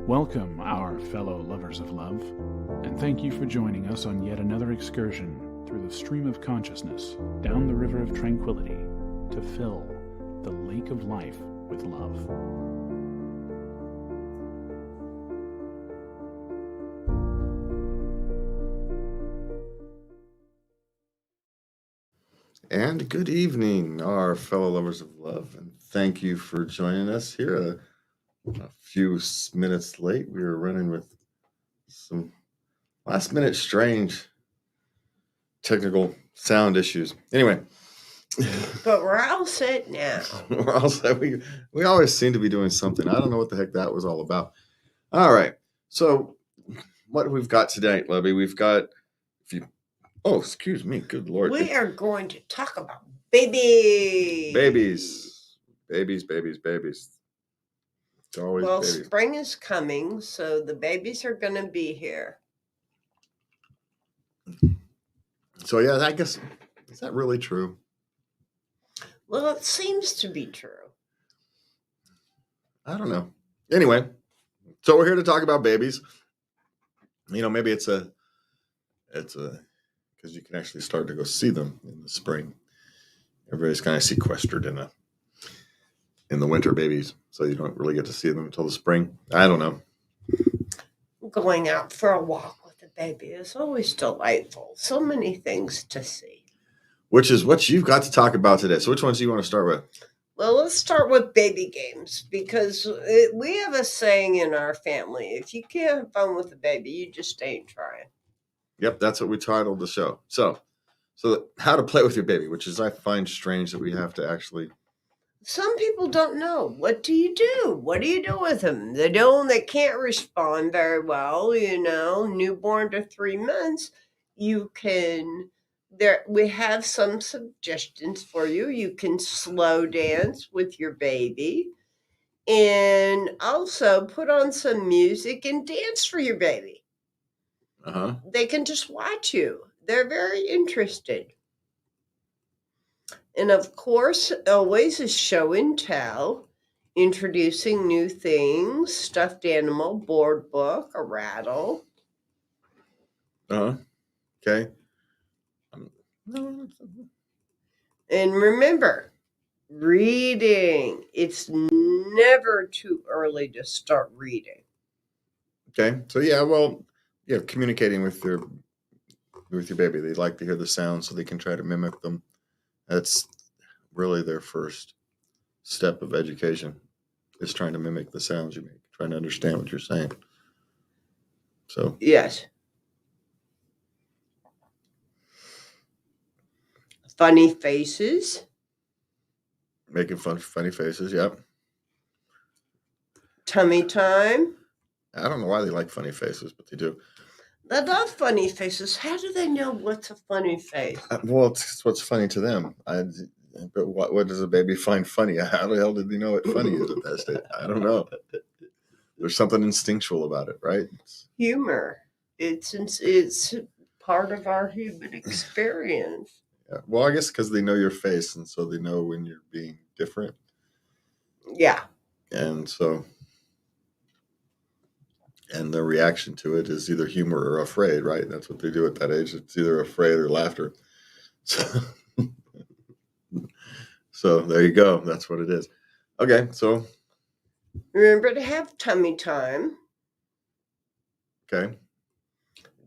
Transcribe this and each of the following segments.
Welcome, our fellow lovers of love, and thank you for joining us on yet another excursion through the stream of consciousness down the river of tranquility to fill the lake of life with love. And good evening, our fellow lovers of love, and thank you for joining us here. A few minutes late, we were running with some last-minute strange technical sound issues. Anyway, but we're all set now. We're all set. We always seem to be doing something. I don't know what the heck that was all about. All right, so what we've got today, Levy? We've got Oh, excuse me. Good Lord. We are going to talk about babies. Babies. It's always babies. Spring is coming, so the babies are going to be here. So, yeah, I guess, is that really true? Well, it seems to be true. I don't know. Anyway, so we're here to talk about babies. You know, maybe it's because you can actually start to go see them in the spring. Everybody's kind of sequestered in the winter, babies, so you don't really get to see them until the spring. I don't know. Going out for a walk with a baby is always delightful. So many things to see. Which is what you've got to talk about today. So which ones do you want to start with? Well, let's start with baby games, because we have a saying in our family: if you can't have fun with a baby, you just ain't trying. Yep, that's what we titled the show. So how to play with your baby, which is, I find strange that we have to actually. Some people don't know. What do you do? What do you do with them? They can't respond very well, newborn to 3 months. We have some suggestions for you. You can slow dance with your baby and also put on some music and dance for your baby. They can just watch you. They're very interested. And of course, always is show and tell, introducing new things, stuffed animal, board book, a rattle. Okay. And remember, reading. It's never too early to start reading. Okay. So communicating with your baby. They like to hear the sounds so they can try to mimic them. That's really their first step of education, is trying to mimic the sounds you make, trying to understand what you're saying. So yes. Funny faces. Making funny faces, yep. Tummy time. I don't know why they like funny faces, but they do. They love funny faces. How do they know what's a funny face? Well, it's what's funny to them. But what does a baby find funny? How the hell did they know what funny is at that stage? I don't know. There's something instinctual about it, right? Humor. It's part of our human experience. Yeah. Well, I guess because they know your face, and so they know when you're being different. Yeah. And the reaction to it is either humor or afraid, right? That's what they do at that age. It's either afraid or laughter. So there you go. That's what it is. Okay, so remember to have tummy time. Okay.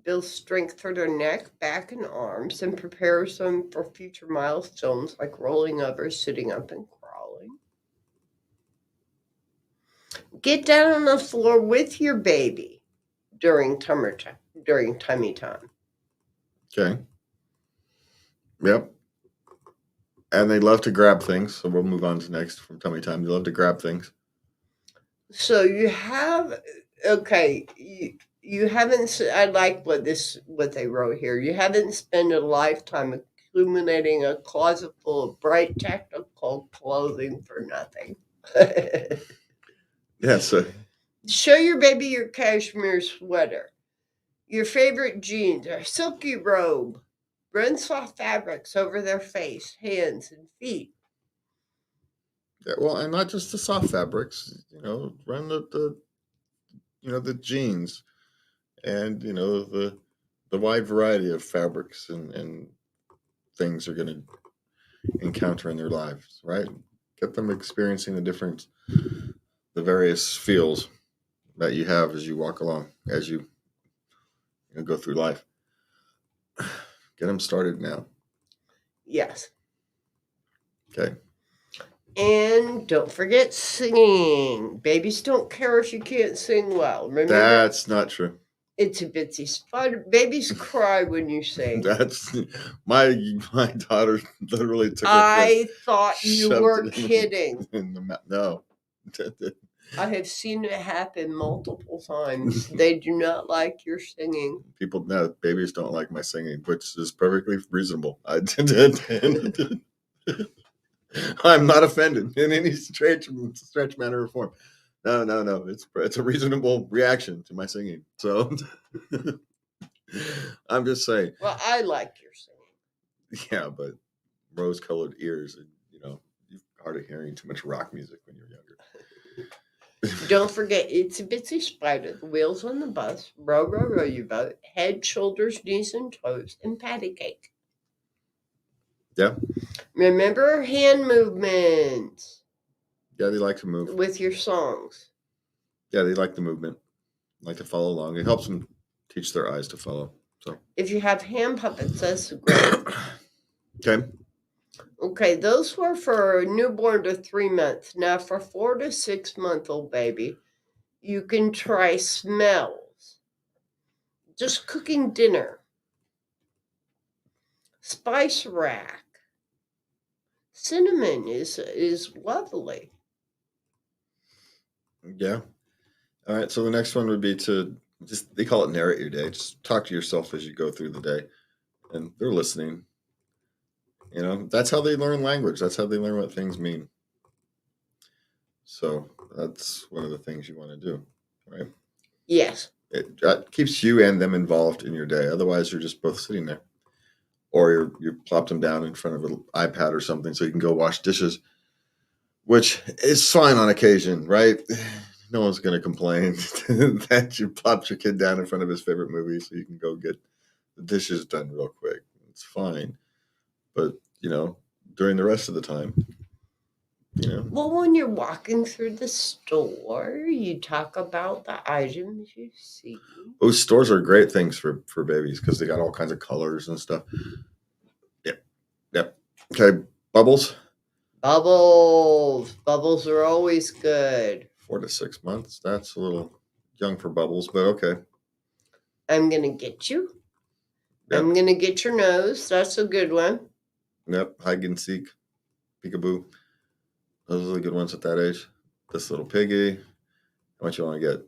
Builds strength for their neck, back, and arms, and prepares them for future milestones like rolling over, sitting up, and crawling. Get down on the floor with your baby during tummy time. Okay. Yep. And they love to grab things, so we'll move on to next from tummy time. They love to grab things. So you have, you haven't, I like what they wrote here. You haven't spent a lifetime accumulating a closet full of bright tactical clothing for nothing. Yeah, so show your baby your cashmere sweater, your favorite jeans, or silky robe. Run soft fabrics over their face, hands, and feet. Yeah, well, and not just the soft fabrics. Run the the jeans and, the wide variety of fabrics and things they're going to encounter in their lives, right? Get them experiencing the various feels that you have as you walk along, as you go through life. Get them started now. Yes. Okay. And don't forget singing. Babies don't care if you can't sing well. Remember? That's not true. Itsy bitsy spider. Babies cry when you sing. That's my daughter literally took I thought you were kidding. No. I have seen it happen multiple times. They do not like your singing. Babies don't like my singing, which is perfectly reasonable. I'm not offended in any stretch manner or form. No. It's a reasonable reaction to my singing. So I'm just saying. Well, I like your singing. Yeah, but rose-colored ears, and you're hard of hearing too much rock music when you're younger. Don't forget Itsy Bitsy Spider, the wheels on the bus, row, row, row your boat, head, shoulders, knees, and toes, and patty cake. Yeah. Remember hand movements. Yeah, they like to move. With your songs. Yeah, they like the movement. Like to follow along. It helps them teach their eyes to follow. So if you have hand puppets, that's great. Okay. Okay, those were for newborn to 3 months. Now for 4 to 6 month old baby, you can try smells. Just cooking dinner. Spice rack. Cinnamon is lovely. Yeah. All right. So the next one would be to they call it narrate your day. Just talk to yourself as you go through the day. And they're listening. That's how they learn language. That's how they learn what things mean. So that's one of the things you want to do, right? Yes. It keeps you and them involved in your day. Otherwise, you're just both sitting there. Or you plop them down in front of an iPad or something so you can go wash dishes, which is fine on occasion, right? No one's going to complain that you plopped your kid down in front of his favorite movie so you can go get the dishes done real quick. It's fine. But, during the rest of the time, Well, when you're walking through the store, you talk about the items you see. Those stores are great things for babies because they got all kinds of colors and stuff. Yep. Okay, bubbles. Bubbles are always good. 4 to 6 months. That's a little young for bubbles, but okay. I'm gonna get you. Yep. I'm gonna get your nose. That's a good one. Yep. Hide and seek, peekaboo. Those are the good ones at that age. This little piggy. How much you want to get?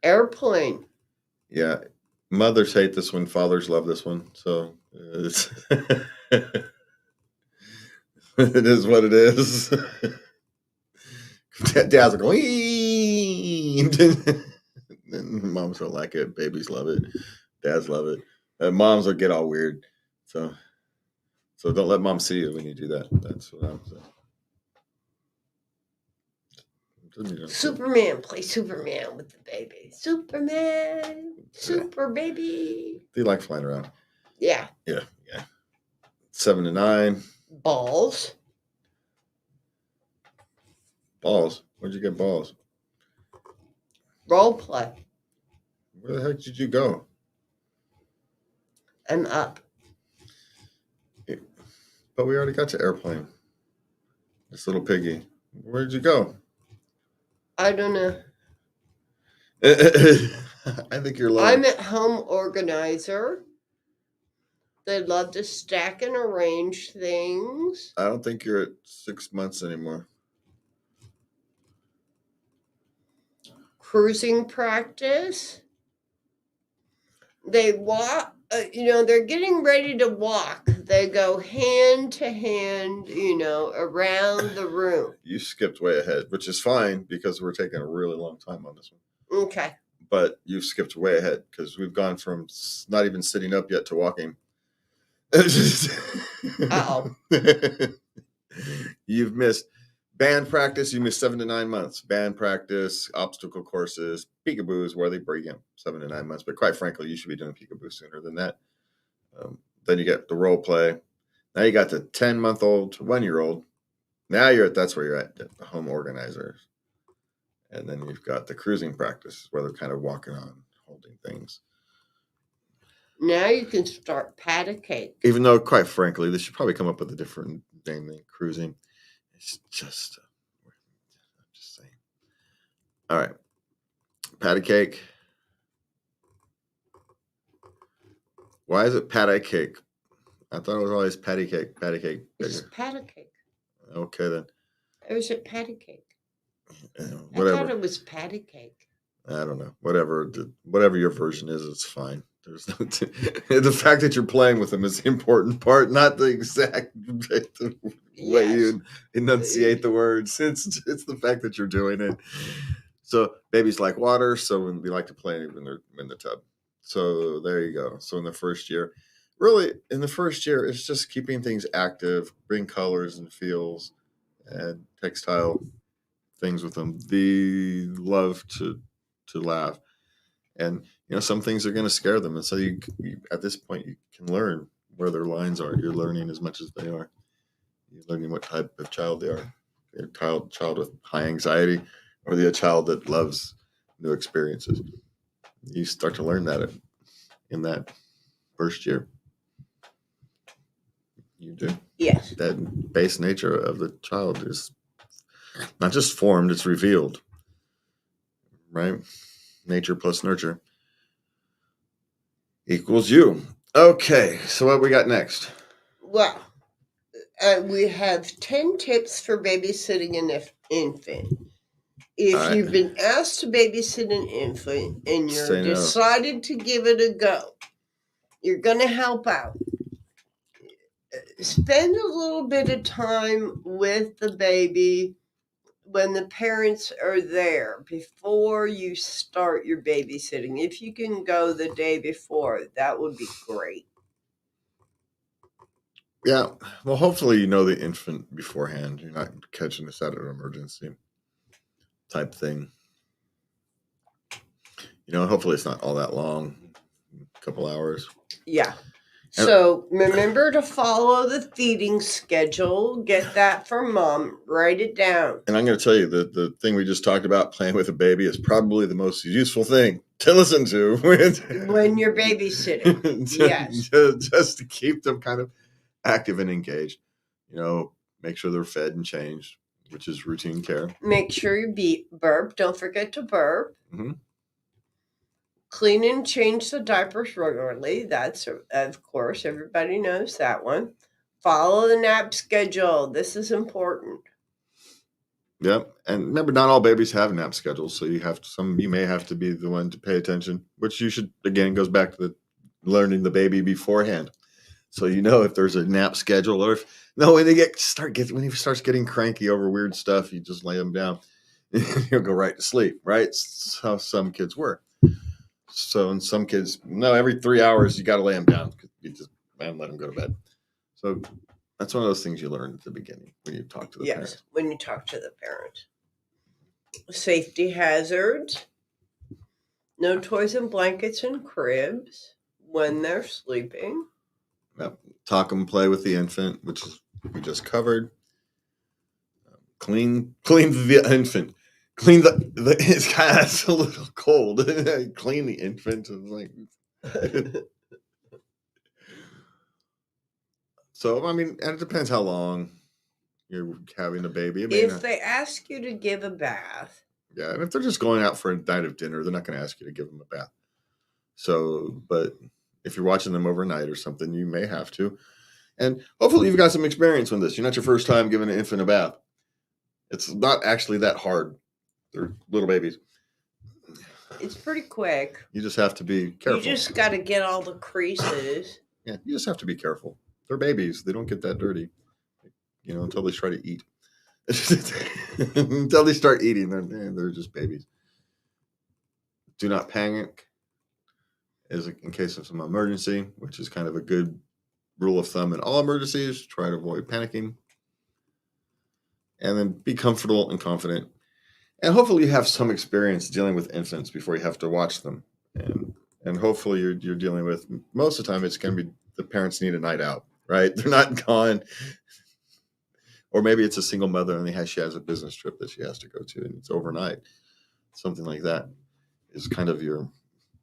Airplane. Yeah. Mothers hate this one. Fathers love this one. So it's it is what it is. Dads are going, moms don't like it. Babies love it. Dads love it. Moms will get all weird. So don't let mom see you when you do that. That's what I'm saying. Superman, play Superman with the baby. Superman, super baby. They like flying around. Yeah. 7 to 9. Balls. Where'd you get balls? Role play. Where the heck did you go? I'm up. But we already got to airplane. This little piggy. Where'd you go? I don't know. I think you're low. I'm at home organizer. They love to stack and arrange things. I don't think you're at 6 months anymore. Cruising practice. They walk, they're getting ready to walk. They go hand to hand, around the room. You skipped way ahead, which is fine because we're taking a really long time on this one. Okay. But you've skipped way ahead because we've gone from not even sitting up yet to walking. Uh-oh. You've missed Band practice, you miss 7 to 9 months. Band practice, obstacle courses, peekaboo is where they bring you 7 to 9 months. But quite frankly, you should be doing peekaboo sooner than that. Then you get the role play. Now you got the 10-month-old to 1-year-old. Now that's where you're at, the home organizers. And then you've got the cruising practice where they're kind of walking on, holding things. Now you can start pat a cake. Even though, quite frankly, they should probably come up with a different name than cruising. It's just, I'm just saying. All right. Patty cake. Why is it patty cake? I thought it was always patty cake. Patty cake. It's pat a cake. Okay, then. Or is it patty cake? Whatever. I thought it was patty cake. I don't know. Whatever your version is, it's fine. There's no the fact that you're playing with them is the important part, not the exact way you enunciate the words. It's the fact that you're doing it. So babies like water, so we like to play when they're in the tub. So there you go. So in the first year, it's just keeping things active, bring colors and feels and textile things with them. They love to laugh. And some things are going to scare them, and so you at this point you can learn where their lines are. You're learning as much as they are. You're learning what type of child they are. They're a child with high anxiety, or they're a child that loves new experiences. You start to learn that in that first year. You do. Yes. That base nature of the child is not just formed; it's revealed. Right? Nature plus nurture equals you. Okay, so what we got next? Well, we have 10 tips for babysitting an infant. If you've been asked to babysit an infant and you're decided to give it a go, you're going to help out. Spend a little bit of time with the baby when the parents are there before you start your babysitting. If you can go the day before, that would be great. Yeah, well, hopefully you know the infant beforehand. You're not catching this at an emergency type thing. Hopefully it's not all that long, a couple hours. Yeah. So remember to follow the feeding schedule. Get that from mom. Write it down. And I'm going to tell you that the thing we just talked about, playing with a baby, is probably the most useful thing to listen to when you're babysitting. Yes. Just to keep them kind of active and engaged. Make sure they're fed and changed, which is routine care. Make sure you burp. Don't forget to burp. Mm-hmm. Clean and change the diapers regularly. That's, of course, everybody knows that one. Follow the nap schedule. This is important. Yep. And remember, not all babies have nap schedules. So you may have to be the one to pay attention, which you should, again, goes back to the learning the baby beforehand. So if there's a nap schedule, or when he starts getting cranky over weird stuff, you just lay him down. He'll go right to sleep, right? That's how some kids work. So in some kids, every 3 hours you got to lay them down. You just let them go to bed. So that's one of those things you learn at the beginning when you talk to the parent. Yes, when you talk to the parent. Safety hazards. No toys and blankets in cribs when they're sleeping. Yep. Talk and play with the infant, which we just covered. Clean the infant. Clean it's a little cold. Clean the infant. So, and it depends how long you're having a baby. If they ask you to give a bath. Yeah, and if they're just going out for a night of dinner, they're not going to ask you to give them a bath. So, but if you're watching them overnight or something, you may have to. And hopefully you've got some experience with this. You're not your first time giving an infant a bath. It's not actually that hard. They're little babies. It's pretty quick. You just have to be careful. You just got to get all the creases. Yeah, you just have to be careful. They're babies. They don't get that dirty, until they try to eat. Until they start eating, they're just babies. Do not panic in case of some emergency, which is kind of a good rule of thumb in all emergencies. Try to avoid panicking. and then be comfortable and confident. And hopefully you have some experience dealing with infants before you have to watch them. And hopefully you're dealing with, most of the time it's going to be the parents need a night out, right? They're not gone. Or maybe it's a single mother and she has a business trip that she has to go to and it's overnight. Something like that is kind of your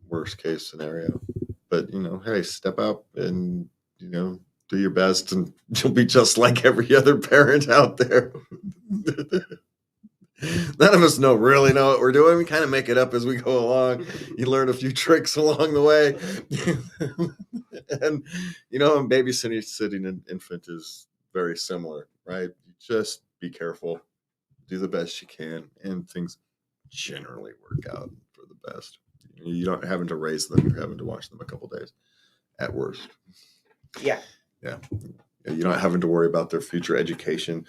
worst case scenario. But, hey, step up and, do your best and you'll be just like every other parent out there. None of us really know what we're doing. We kind of make it up as we go along. You learn a few tricks along the way. And, babysitting an infant is very similar, right? You just be careful, do the best you can, and things generally work out for the best. You're not having to raise them. You're having to watch them a couple days at worst. Yeah. You're not having to worry about their future education.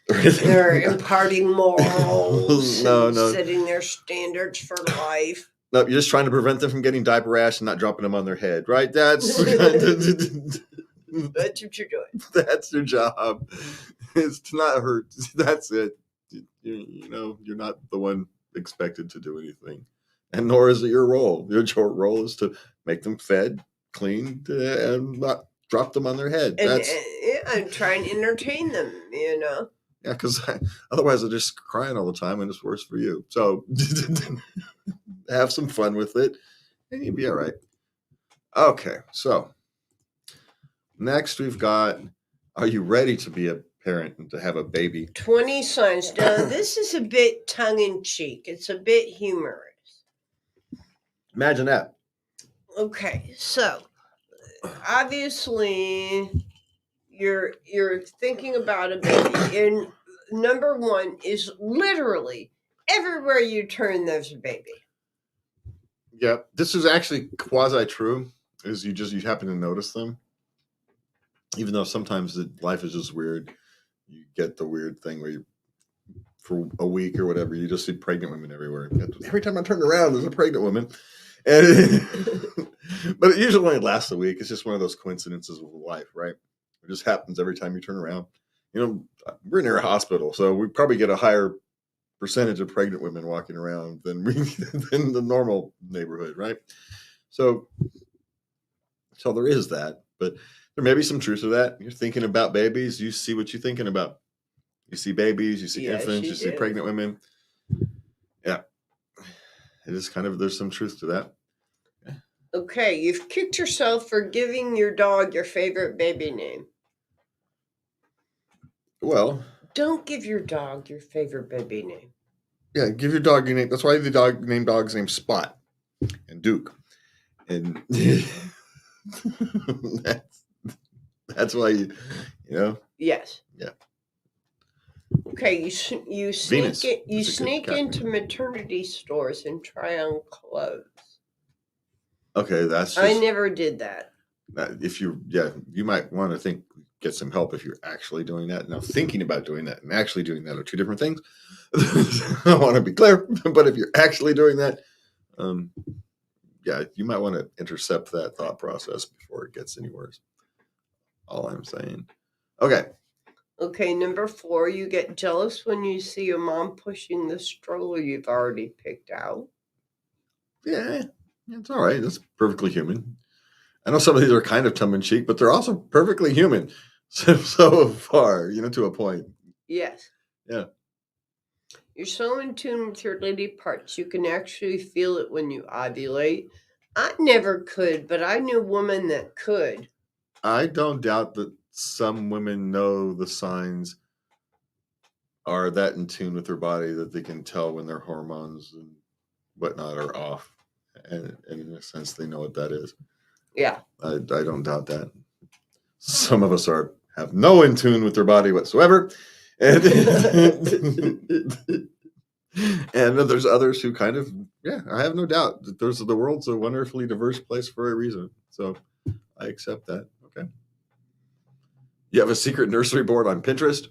They're imparting morals, no, setting their standards for life. No, you're just trying to prevent them from getting diaper rash and not dropping them on their head, right? That's what you're doing. That's your job. It's to not hurt. That's it. You're not the one expected to do anything, and nor is it your role. Your role is to make them fed, cleaned, and not drop them on their head. And try and entertain them. Yeah, because otherwise they're just crying all the time, and it's worse for you. So have some fun with it, and you'll be all right. Okay, so next we've got, are you ready to be a parent and to have a baby? 20 signs. Now, this is a bit tongue-in-cheek. It's a bit humorous. Imagine that. Okay, so obviously you're thinking about a baby, and number one is literally everywhere you turn there's a baby. Yeah, this is actually quasi-true, is you happen to notice them. Even though sometimes life is just weird. You get the weird thing where for a week or whatever, you just see pregnant women everywhere. Every time I turn around, there's a pregnant woman. And but it usually only lasts a week. It's just one of those coincidences of life, right? It just happens every time you turn around. We're near a hospital, so we probably get a higher percentage of pregnant women walking around than the normal neighborhood, right? So there is that, but there may be some truth to that. You're thinking about babies, you see what you're thinking about. You see babies, you see infants, you see pregnant women. Yeah. It is there's some truth to that. Yeah. Okay, you've kicked yourself for giving your dog your favorite baby name. Well, don't give your dog your favorite baby name. Yeah, give your dog your name. That's why the dog's name Spot and Duke. And that's why you Yes. Yeah. Okay, you sneak into maternity stores and try on clothes. Okay, that's just, I never did that. You might want to get some help if you're actually doing that. Now, thinking about doing that and actually doing that are two different things. I want to be clear, but if you're actually doing that, you might want to intercept that thought process before it gets any worse. All I'm saying. Okay, number 4, you get jealous when you see your mom pushing the stroller you've already picked out. Yeah, it's all right. That's perfectly human. I know some of these are kind of tongue-in-cheek, but they're also perfectly human. So far, to a point. Yes. Yeah. You're so in tune with your lady parts, you can actually feel it when you ovulate. I never could, but I knew a woman that could. I don't doubt that some women know the signs, are that in tune with their body that they can tell when their hormones and whatnot are off. And in a sense, they know what that is. Yeah. I don't doubt that. Some of us have no in tune with their body whatsoever. And there's others who I have no doubt that the world's a wonderfully diverse place for a reason. So I accept that. Okay. You have a secret nursery board on Pinterest?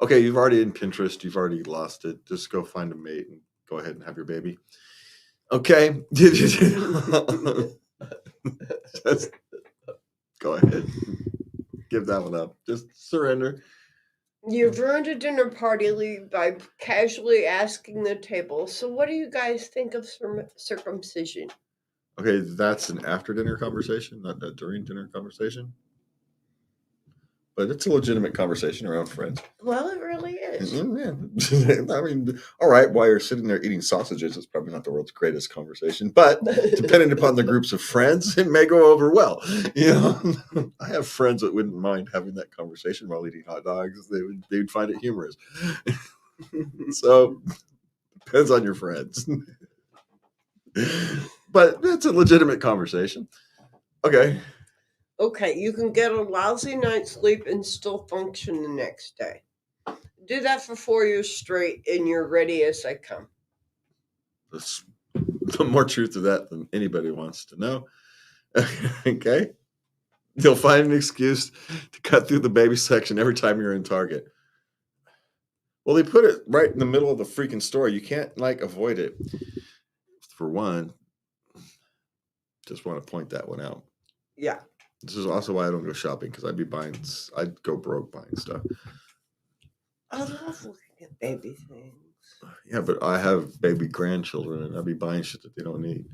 Okay, you've already in Pinterest. You've already lost it. Just go find a mate and go ahead and have your baby. Okay. Just go ahead. Give that one up. Just surrender. You've ruined a dinner party by casually asking the table. So, what do you guys think of circumcision? Okay, that's an after dinner conversation, not a during dinner conversation. But it's a legitimate conversation around friends. Well, it really is. Yeah. I mean, all right, while you're sitting there eating sausages, it's probably not the world's greatest conversation. But depending upon the groups of friends, it may go over well. I have friends that wouldn't mind having that conversation while eating hot dogs. They'd find it humorous. So depends on your friends. But it's a legitimate conversation. Okay. Okay, you can get a lousy night's sleep and still function the next day. Do that for 4 years straight, and you're ready as I come. There's more truth to that than anybody wants to know. Okay. You'll find an excuse to cut through the baby section every time you're in Target. Well, they put it right in the middle of the freaking store. You can't avoid it. For one, just want to point that one out. Yeah. This is also why I don't go shopping, because I'd go broke buying stuff. I love looking at baby things. Yeah, but I have baby grandchildren, and I'd be buying shit that they don't need.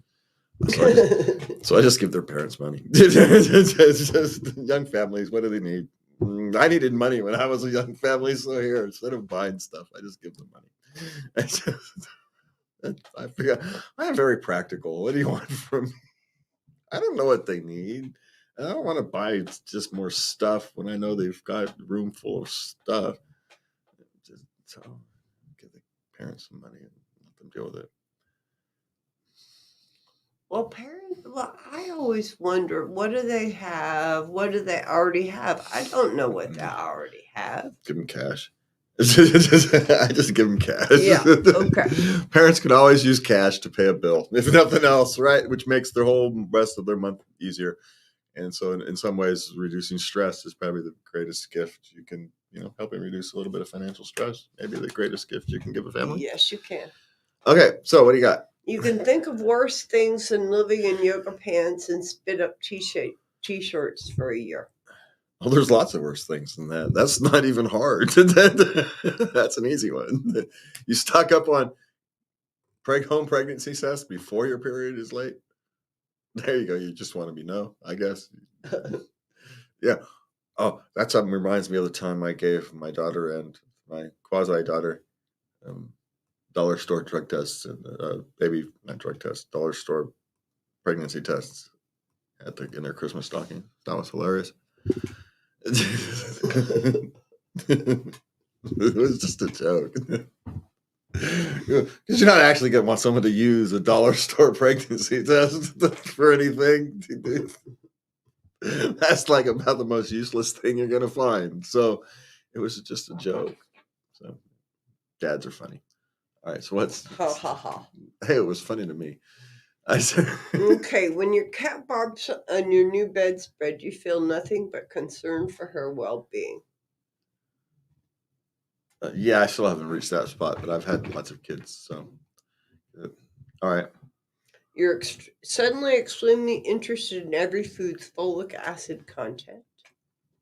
So I just give their parents money. It's just young families. What do they need? I needed money when I was a young family, so here, instead of buying stuff, I just give them money. I figure I'm very practical. What do you want from me? I don't know what they need. I don't want to buy just more stuff when I know they've got a room full of stuff. So give the parents some money and let them deal with it. Well, I always wonder, what do they have? What do they already have? I don't know what they already have. Give them cash. I just give them cash. Yeah, okay. Parents can always use cash to pay a bill, if nothing else, right? Which makes their whole rest of their month easier. And so in some ways, reducing stress is probably the greatest gift you can, helping reduce a little bit of financial stress. Maybe the greatest gift you can give a family. Yes, you can. Okay, so what do you got? You can think of worse things than living in yoga pants and spit up t-shirts for a year. Well, there's lots of worse things than that. That's not even hard. That's an easy one. You stock up on home pregnancy tests before your period is late. There you go. You just want to be I guess. Yeah. Oh, that something reminds me of the time I gave my daughter and my quasi-daughter dollar store drug tests and not drug tests, dollar store pregnancy tests in their Christmas stocking. That was hilarious. It was just a joke. Because you're not actually going to want someone to use a dollar store pregnancy test for anything. That's about the most useless thing you're going to find. So it was just a joke. So dads are funny. All right. So what's... Ha ha ha. Hey, it was funny to me. I said... Okay. When your cat barks on your new bedspread, you feel nothing but concern for her well-being. Yeah, I still haven't reached that spot, but I've had lots of kids. So, all right. You're suddenly extremely interested in every food's folic acid content.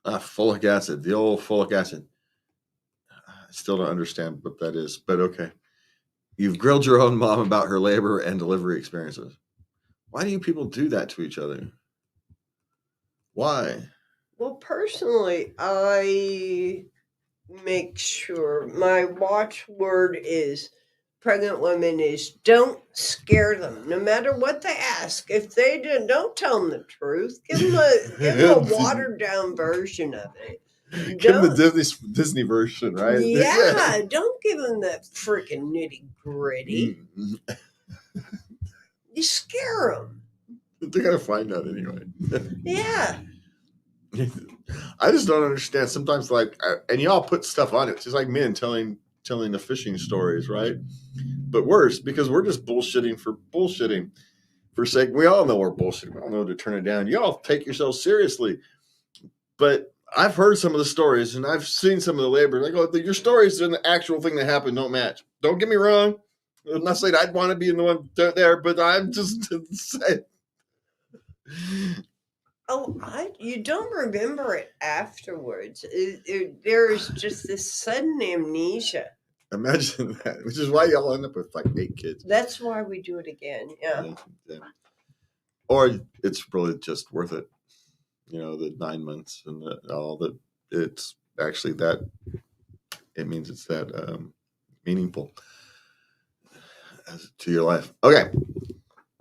Folic acid, the old folic acid. I still don't understand what that is, but okay. You've grilled your own mom about her labor and delivery experiences. Why do you people do that to each other? Why? Well, personally, I make sure my watchword is pregnant women is don't scare them, no matter what they ask. If they don't tell them the truth. Give them a watered down version of it. Give them the Disney version, right? Yeah, don't give them that freaking nitty gritty. You scare them. They're gonna find out anyway. Yeah. I just don't understand. Sometimes, and y'all put stuff on it. It's just like men telling the fishing stories, right? But worse, because we're just bullshitting for bullshitting. For sake, we all know we're bullshitting. We all know to turn it down. Y'all take yourselves seriously. But I've heard some of the stories, and I've seen some of the labor. I go, your stories and the actual thing that happened don't match. Don't get me wrong. I'm not saying I'd want to be in the one there, but I'm just saying. Oh, you don't remember it afterwards. There's just this sudden amnesia. Imagine that, which is why y'all end up with like 8 kids. That's why we do it again. Yeah. Yeah. Or it's really just worth it. The 9 months and all that. It's actually that. It means it's that meaningful to your life. Okay.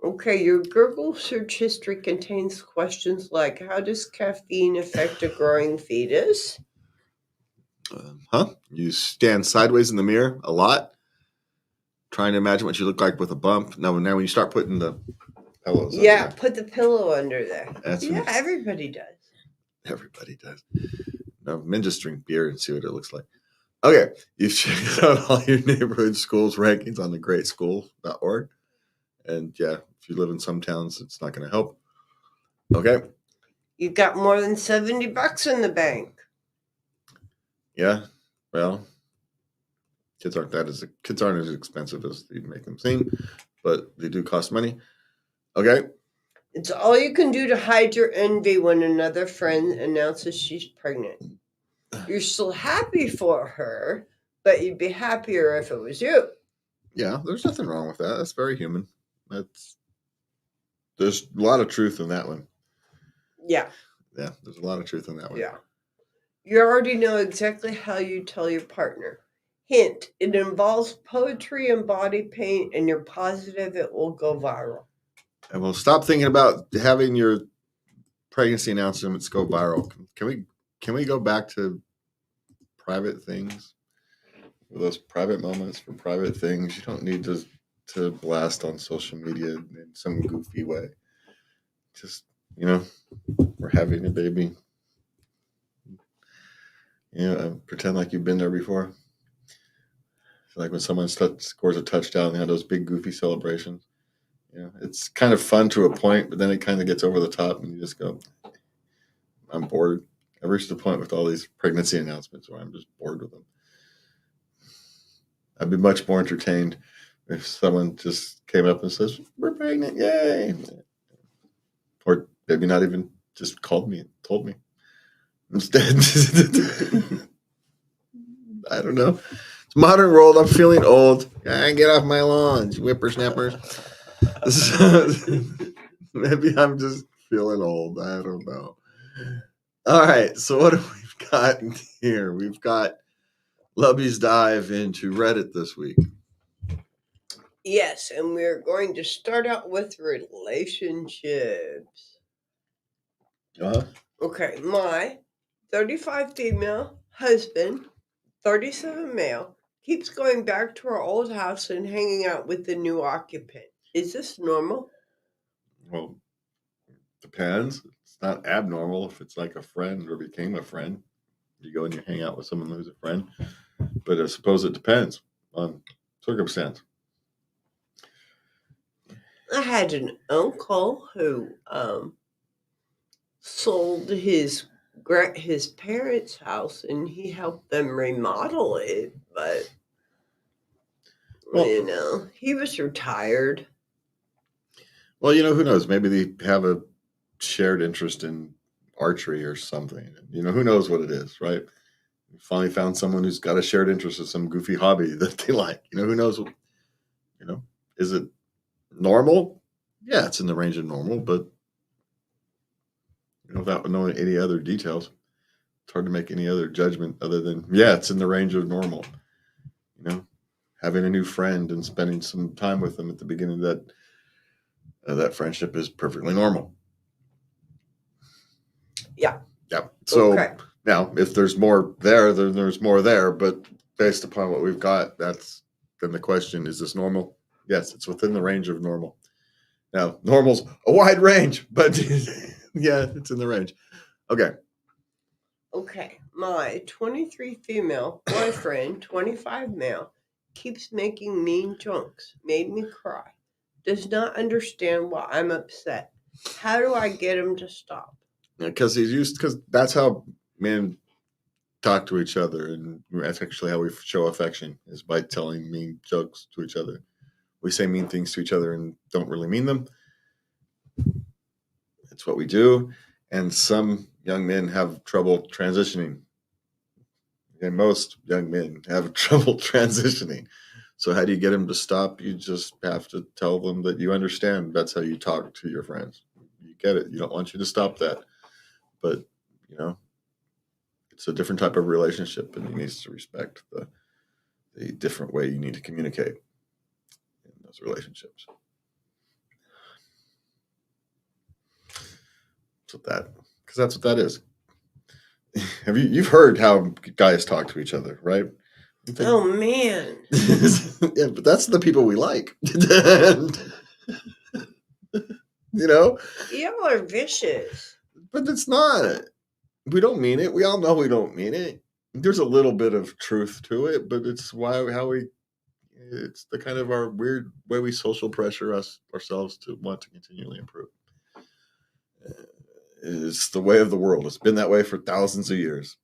Okay, your Google search history contains questions like, how does caffeine affect a growing fetus? You stand sideways in the mirror a lot, trying to imagine what you look like with a bump. Now when you start putting the pillows under there. Put the pillow under there. That's Everybody does. Everybody does. No, men just drink beer and see what it looks like. Okay, you've checked out all your neighborhood schools rankings on thegreatschools.org. And yeah, if you live in some towns, it's not going to help. Okay. You've got more than $70 in the bank. Yeah. Well, kids aren't as expensive as they make them seem, but they do cost money. Okay. It's all you can do to hide your envy when another friend announces she's pregnant. You're still happy for her, but you'd be happier if it was you. Yeah, there's nothing wrong with that. That's very human. There's a lot of truth in that one. Yeah. Yeah, there's a lot of truth in that one. Yeah. You already know exactly how you tell your partner. Hint, it involves poetry and body paint, and you're positive it will go viral. And we'll stop thinking about having your pregnancy announcements go viral. Can we go back to private things? Those private moments for private things. You don't need to blast on social media in some goofy way. Just, we're having a baby. Pretend like you've been there before. Like when someone scores a touchdown, they have those big goofy celebrations. It's kind of fun to a point, but then it kind of gets over the top and you just go, I'm bored. I reached the point with all these pregnancy announcements where I'm just bored with them. I'd be much more entertained if someone just came up and says, we're pregnant, yay. Or maybe not even just called me and told me. Instead, I don't know. It's modern world. I'm feeling old. Get off my lawn, whippersnappers. Maybe I'm just feeling old. I don't know. All right. So what have we got here? We've got Lubby's dive into Reddit this week. Yes, and we're going to start out with relationships. Okay, my 35 female husband, 37 male, keeps going back to our old house and hanging out with the new occupant. Is this normal? Well, depends. It's not abnormal if it's like a friend or became a friend. You go and you hang out with someone who's a friend. But I suppose it depends on circumstance. I had an uncle who sold his parents' house and he helped them remodel it, but he was retired. Well, who knows? Maybe they have a shared interest in archery or something. Who knows what it is, right? You finally found someone who's got a shared interest in some goofy hobby that they like. Who knows? Is it normal? Yeah, it's in the range of normal, but without knowing any other details, it's hard to make any other judgment other than, yeah, it's in the range of normal. Having a new friend and spending some time with them at the beginning of that friendship is perfectly normal. Yeah. So now, if there's more there, then there's more there. But based upon what we've got, then the question, is this normal? Yes, it's within the range of normal. Now, normal's a wide range, but yeah, it's in the range. Okay. Okay. My 23 female boyfriend, 25 male, keeps making mean jokes. Made me cry. Does not understand why I'm upset. How do I get him to stop? Because that's how men talk to each other, and that's actually how we show affection, is by telling mean jokes to each other. We say mean things to each other and don't really mean them. It's what we do, And some young men have trouble transitioning. And most young men have trouble transitioning. So how do you get them to stop? You just have to tell them that you understand. That's how you talk to your friends. You get it. You don't want you to stop that. But, it's a different type of relationship, and he needs to respect the different way you need to communicate in those relationships. Because that's what that is. You've heard how guys talk to each other, right? Oh, man. Yeah, but that's the people we like. And, Y'all are vicious. But it's not. We don't mean it. We all know we don't mean it. There's a little bit of truth to it, but it's it's the kind of our weird way we social pressure ourselves to want to continually improve. It's the way of the world. It's been that way for thousands of years.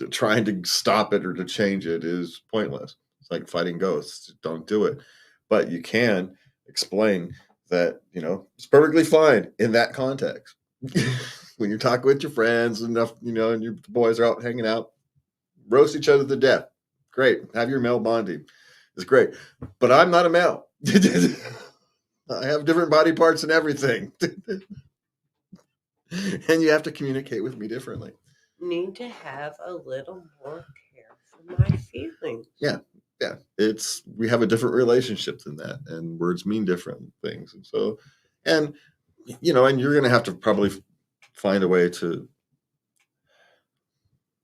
Trying to stop it or to change it is pointless. It's like fighting ghosts. Don't do it. But you can explain that, it's perfectly fine in that context. When you're talking with your friends and your boys are out hanging out, roast each other to death. Great. Have your male bonding. It's great. But I'm not a male. I have different body parts and everything. And you have to communicate with me differently. Need to have a little more care for my feelings. Yeah. We have a different relationship than that, and words mean different things. And so, and you're going to have to probably find a way to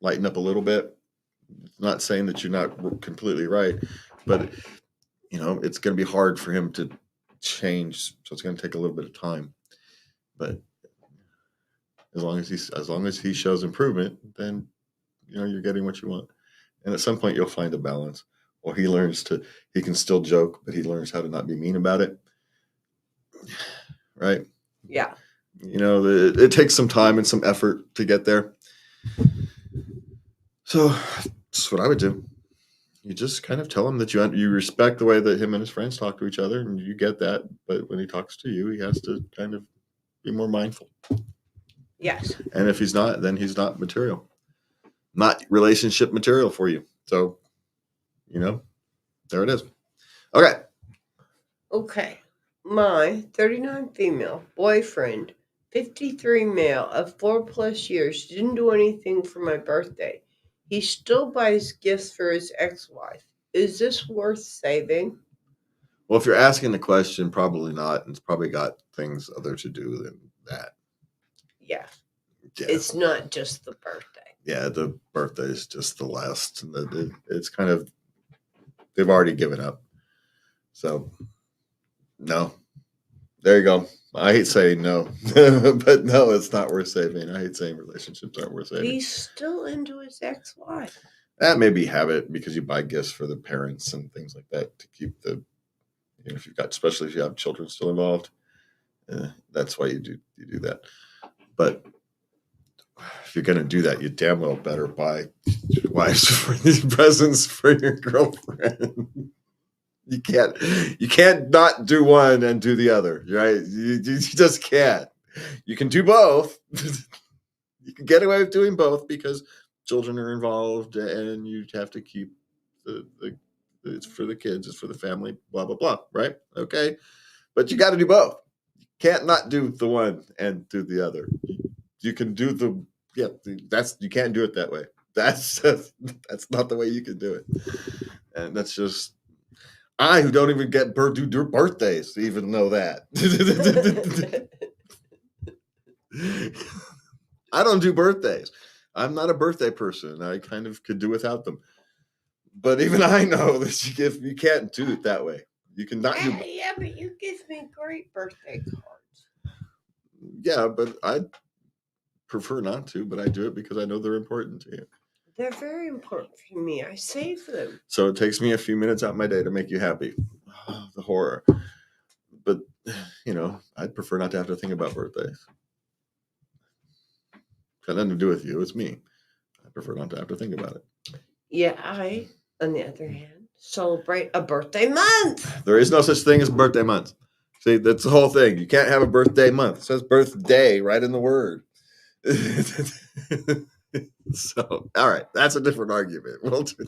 lighten up a little bit. Not saying that you're not completely right, but it's going to be hard for him to change. So it's going to take a little bit of time. But as long as he shows improvement, then you're getting what you want. And at some point you'll find a balance. Or he can still joke, but he learns how to not be mean about it. Right? Yeah. It takes some time and some effort to get there. So that's what I would do. You just kind of tell him that you respect the way that him and his friends talk to each other, and you get that. But when he talks to you, he has to kind of be more mindful. Yes. And if he's not, then he's not material. Not relationship material for you. So, there it is. Okay. My 39 female boyfriend, 53 male of 4+ years, didn't do anything for my birthday. He still buys gifts for his ex-wife. Is this worth saving? Well, if you're asking the question, probably not. It's probably got things other to do than that. Yeah. It's not just the birthday. Yeah, the birthday is just the last. It's kind of, they've already given up. So, no. There you go. I hate saying no. But no, it's not worth saving. I hate saying relationships aren't worth saving. He's still into his ex-wife. That may be habit, because you buy gifts for the parents and things like that to keep especially if you have children still involved. That's why you do that. But if you're going to do that, you damn well better buy presents for your girlfriend. You can't not do one and do the other, right? You just can't. You can do both. You can get away with doing both because children are involved, and you have to keep it's for the kids, it's for the family, blah, blah, blah, right? Okay. But you got to do both. You can't not do the one and do the other. You can do you can't do it that way. That's not the way you can do it. And that's just, I, who don't even do birthdays, even know that. I don't do birthdays. I'm not a birthday person. I kind of could do without them. But even I know that you can't do it that way. You cannot do. Yeah, but you give me great birthday cards. Yeah, but I prefer not to. But I do it because I know they're important to you. They're very important for me. I save them. So it takes me a few minutes out of my day to make you happy. Oh, the horror. But I'd prefer not to have to think about birthdays. Got nothing to do with you. It's me. I prefer not to have to think about it. Yeah, I, on the other hand, celebrate a birthday month. There is no such thing as birthday month. See, that's the whole thing. You can't have a birthday month. It says birthday right in the word. So, all right, that's a different argument. We'll do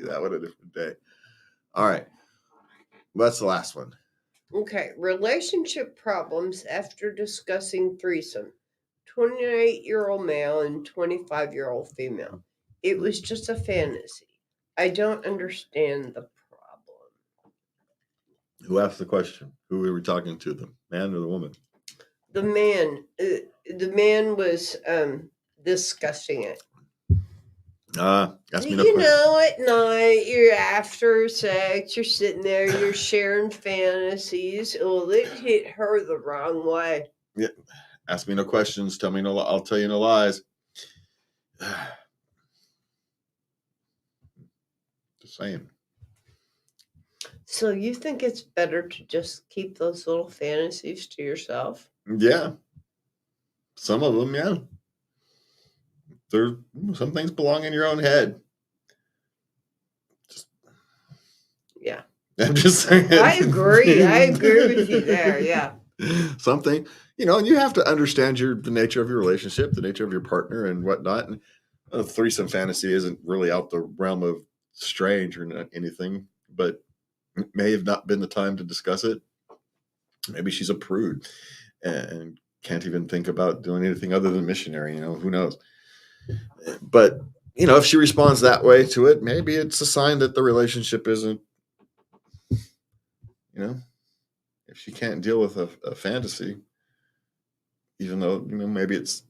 that one a different day. All right, what's the last one? Okay, relationship problems after discussing threesome. 28-year-old male and 25-year-old female. It was just a fantasy. I don't understand the problem. Who asked the question? Who were we talking to, the man or the woman? The man was discussing it. Ask me no You question. know, at night, you're after sex, you're sitting there, you're sharing fantasies. Well, it hit her the wrong way. Yeah. Ask me no questions. Tell me no. I'll tell you no lies. Just saying. So you think it's better to just keep those little fantasies to yourself? Yeah. Some of them, yeah. Some things belong in your own head. Yeah. I'm just saying. I agree. I agree with you there. Yeah. Something, and you have to understand the nature of your relationship, the nature of your partner, and whatnot. And a threesome fantasy isn't really out the realm of strange or not anything, but it may have not been the time to discuss it. Maybe she's a prude and can't even think about doing anything other than missionary. Who knows? But if she responds that way to it, maybe it's a sign that the relationship isn't. If she can't deal with a fantasy, even though maybe it's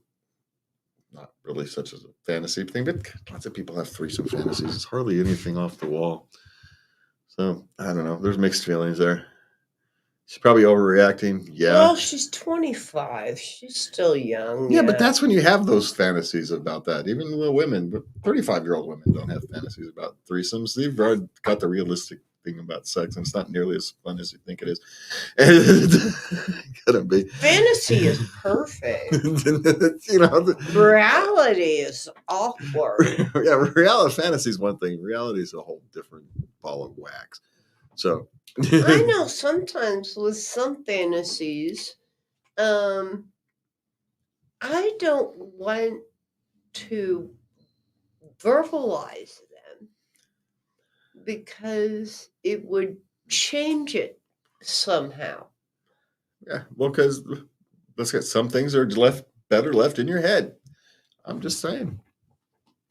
not really such a fantasy thing, but lots of people have threesome fantasies. It's hardly anything off the wall. So I don't know. There's mixed feelings there. She's probably overreacting. Yeah. Well, she's 25. She's still young. Yeah, but that's when you have those fantasies about that. Even the women, but 35-year-old women don't have fantasies about threesomes. They've already got the realistic thing about sex, and it's not nearly as fun as you think it is. It couldn't be. Fantasy is perfect. Reality is awkward. Yeah, reality fantasy is one thing. Reality is a whole different ball of wax. So I know sometimes with some fantasies, I don't want to verbalize them because it would change it somehow. Yeah, well, because let's get some things are better left in your head. I'm just saying.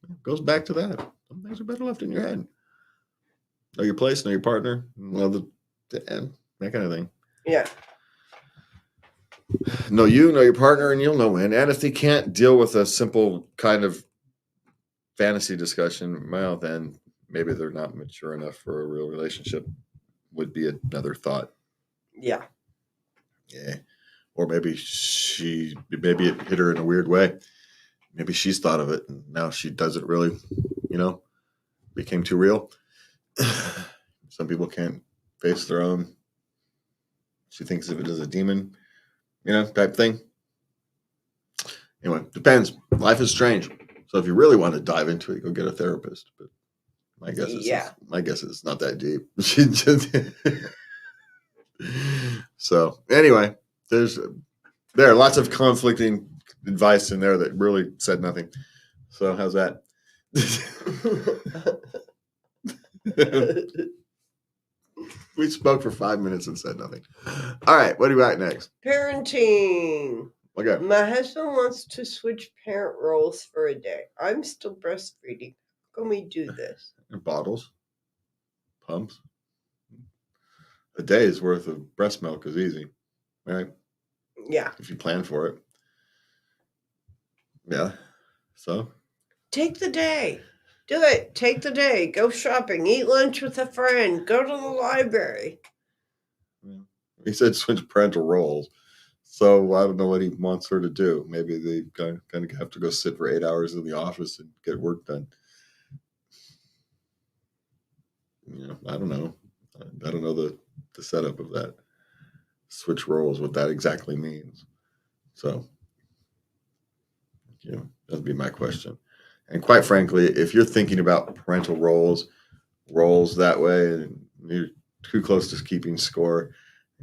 It goes back to that. Some things are better left in your head. Know your place, know your partner, know that kind of thing. Yeah. Know your partner, and you'll know when. And if they can't deal with a simple kind of fantasy discussion, well, then maybe they're not mature enough for a real relationship, would be another thought. Yeah. Yeah. Or maybe it hit her in a weird way. Maybe she's thought of it, and now she doesn't really, became too real. Some people can't face their own. She thinks of it as a demon, type thing. Anyway, depends. Life is strange. So if you really want to dive into it, go get a therapist. But my guess is it's not that deep. So anyway, there are lots of conflicting advice in there that really said nothing. So how's that? We spoke for 5 minutes and said nothing. All right, what do you got next? Parenting. Okay. My husband wants to switch parent roles for a day. I'm still breastfeeding. How can we do this? Bottles, pumps. A day's worth of breast milk is easy, right? Yeah. If you plan for it. Yeah. So? Take the day. Do it. Take the day. Go shopping. Eat lunch with a friend. Go to the library. He said switch parental roles. So I don't know what he wants her to do. Maybe they kind of have to go sit for 8 hours in the office and get work done. I don't know. I don't know the setup of that. Switch roles, what that exactly means. So, that'd be my question. And quite frankly, if you're thinking about parental roles that way, and you're too close to keeping score,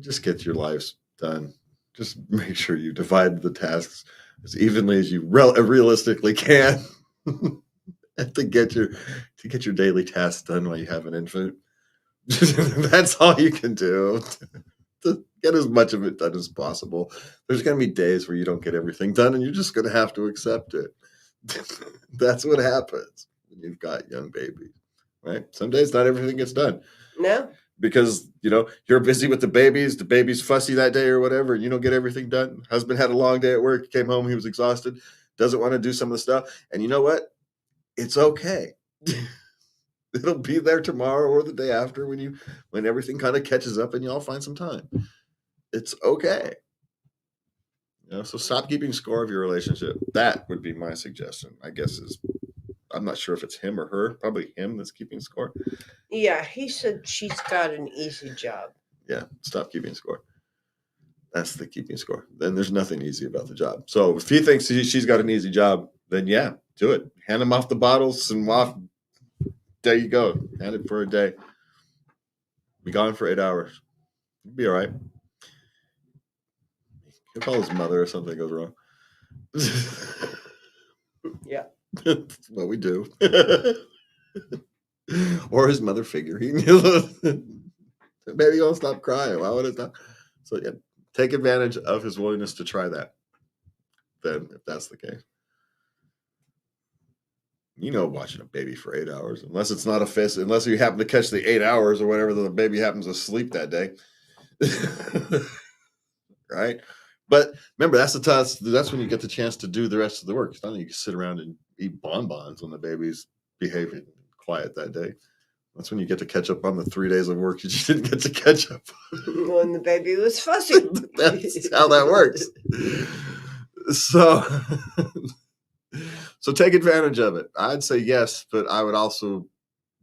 just get your lives done. just make sure you divide the tasks as evenly as you realistically can and to get your daily tasks done while you have an infant. That's all you can do to get as much of it done as possible. There's going to be days where you don't get everything done, and you're just going to have to accept it. That's what happens when you've got young babies, right? Some days not everything gets done. No. Because, you're busy with the baby's fussy that day or whatever, and you don't get everything done. Husband had a long day at work, came home, he was exhausted, doesn't want to do some of the stuff. And you know what? It's okay. It'll be there tomorrow or the day after when everything kind of catches up and y'all find some time. It's okay. So stop keeping score of your relationship. That would be my suggestion, I guess. I'm not sure if it's him or her. Probably him that's keeping score. Yeah, he said she's got an easy job. Yeah, stop keeping score. That's the keeping score. Then there's nothing easy about the job. So if he thinks she's got an easy job, then yeah, do it. Hand him off the bottles and off. There you go. Hand it for a day. Be gone for 8 hours. You'll be all right. He'll call his mother if something goes wrong. Yeah. Well, we do. Or his mother figure. Maybe he'll stop crying. Why would it not? So yeah, take advantage of his willingness to try that. Then, if that's the case, watching a baby for 8 hours, unless it's not a fist, unless you happen to catch the 8 hours or whatever the baby happens to sleep that day, right? But remember, that's the task. That's when you get the chance to do the rest of the work. It's not like you can sit around and eat bonbons when the baby's behaving quiet that day. That's when you get to catch up on the 3 days of work that you didn't get to catch up when the baby was fussy. That's how that works. So take advantage of it. I'd say yes, but I would also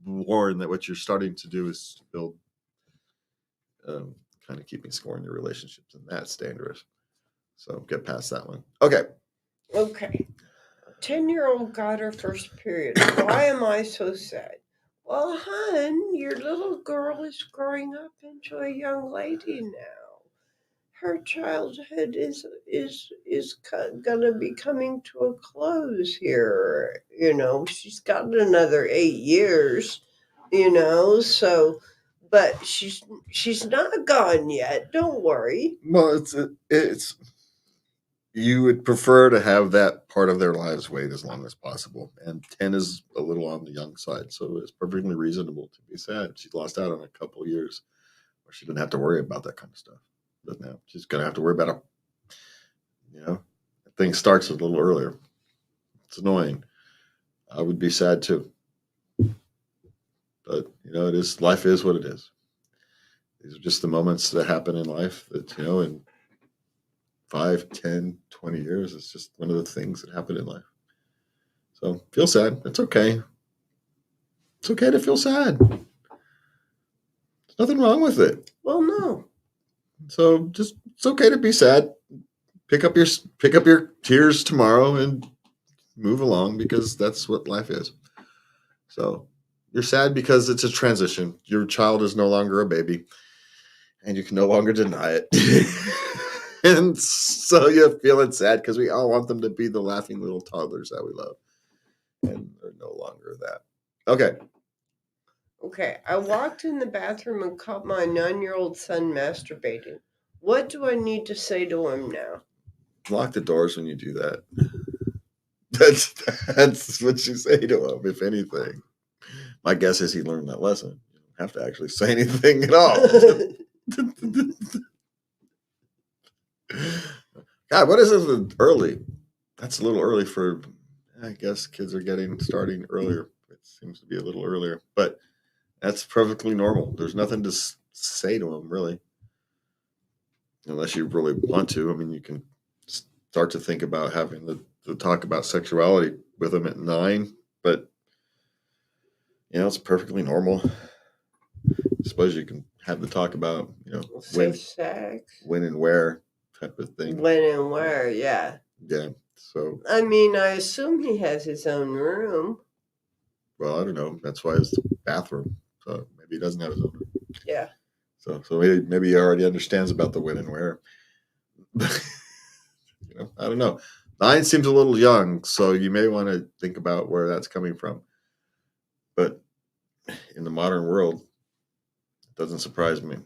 warn that what you're starting to do is to build kind of keeping score in your relationships, and that's dangerous. So get past that one. Okay. 10-year-old got her first period. Why am I so sad? Well, hon, your little girl is growing up into a young lady now. Her childhood is gonna be coming to a close here. She's got another 8 years. So, but she's not gone yet. Don't worry. Well, it's you would prefer to have that part of their lives wait as long as possible, and 10 is a little on the young side, so it's perfectly reasonable to be sad. She lost out on a couple of years where she didn't have to worry about that kind of stuff. But now she's gonna have to worry about it. Things starts a little earlier. It's annoying. I would be sad too. But it is, life is what it is. These are just the moments that happen in life that, in 5, 10, 20 years, it's just one of the things that happen in life. So feel sad. It's okay. It's okay to feel sad. There's nothing wrong with it. Well, no. So it's okay to be sad. Pick up your tears tomorrow and move along, because that's what life is. So you're sad because it's a transition. Your child is no longer a baby, and you can no longer deny it. And so you're feeling sad because we all want them to be the laughing little toddlers that we love. And they're no longer that. Okay, I walked in the bathroom and caught my 9-year-old son masturbating. What do I need to say to him now? Lock the doors when you do that. That's what you say to him, if anything. My guess is he learned that lesson. You don't have to actually say anything at all. God, what is this early? That's a little early for, I guess kids are starting earlier. It seems to be a little earlier, but that's perfectly normal. There's nothing to say to them, really. Unless you really want to. I mean, you can start to think about having the talk about sexuality with them at 9, but it's perfectly normal. I suppose you can have the talk about, sex, when and where type of thing. When and where, yeah. Yeah. So I mean, I assume he has his own room. Well, I don't know. That's why it's the bathroom. So maybe he doesn't have his own room. Yeah. So maybe he already understands about the when and where. I don't know. 9 seems a little young, so you may want to think about where that's coming from. But in the modern world, it doesn't surprise me.